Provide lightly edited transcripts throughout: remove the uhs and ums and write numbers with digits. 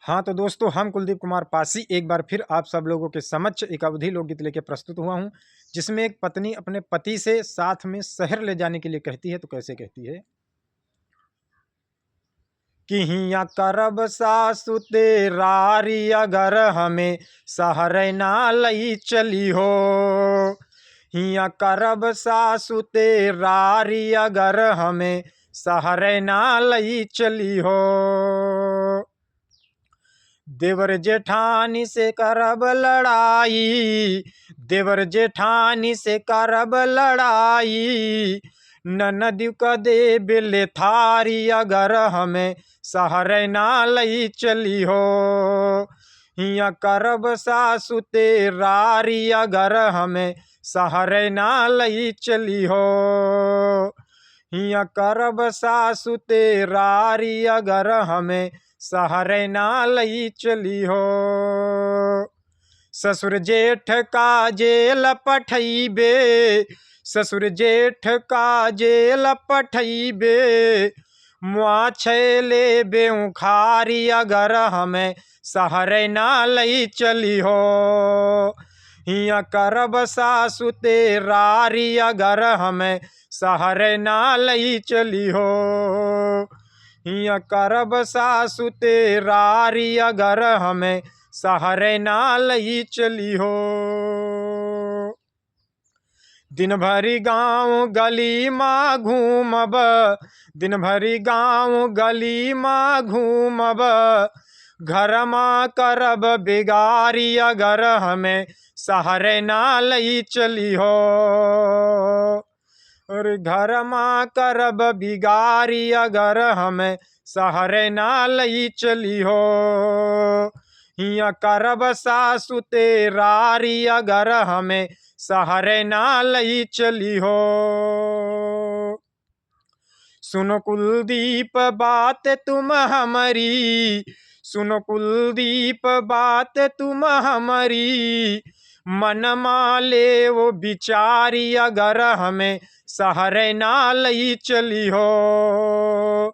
हाँ तो दोस्तों, हम कुलदीप कुमार पासी एक बार फिर आप सब लोगों के समक्ष एक अवधी लोकगीत लेके प्रस्तुत हुआ हूँ, जिसमें एक पत्नी अपने पति से साथ में शहर ले जाने के लिए कहती है। तो कैसे कहती है कि हिया करब सासु तेरारी, अगर हमें शहर ना लई चली हो। हिया करब सासु तेरारी, अगर हमें शहर ना लई चली हो। देवर जेठानी से करब लड़ाई, देवर जेठानी से करब लड़ाई, ननद क दे बिल थारी, अगर हमें शहर ना लई चली हो। हिया करब सासु तेरारी, अगर हमें शहर ना लई चली हो। हिया करब सासु तेरारी, अगर हमें शहर ना लई चली हो। ससुर जेठ का जेल पठइबे, ससुर जेठ का जेल पठइबे, मुआ छैले बेउखारी, अगर हमें शहर ना लई चली हो। हिया करब सासु तेरारी, अगर हमें शहर ना लई चली हो। हिया करब सासु तेरारी, अगर हमें शहर ना लई चली हो। दिन भरी गाँव गली माँ घूमब, दिन भरी गाँव गली माँ घूमब, घर माँ करब बिगारी, अगर हमें शहर ना लई चली हो। और घर माँ करब बिगारी, अगर हमें शहर ना लई चली हो। हिया करब सासु तेरारी, अगर हमें शहर ना लई चली हो। सुनो कुलदीप बात तुम हमारी, सुनो कुलदीप बात तुम हमारी, मन माले वो बिचारी, अगर हमें शहर ना लई चली हो।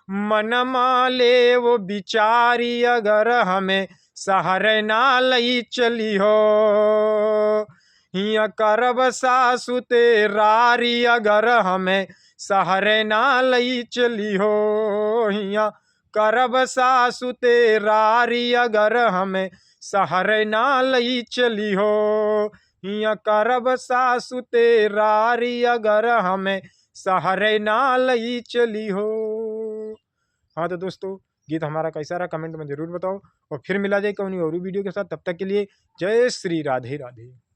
मन माले वो बिचारी, अगर हमें शहर ना लई चली हो। हिया करब सासु तेरारी, अगर हमें शहर ना लई चली हो। हिया करब सासु तेरारी, अगर हमें शहर ना लई चली हो। हिया करब सासु तेरारी, अगर हमें शहर ना लई चली हो। हाँ तो दोस्तों, गीत हमारा कैसा रहा कमेंट में जरूर बताओ, और फिर मिला जाए कहीं और वीडियो के साथ। तब तक के लिए जय श्री राधे राधे।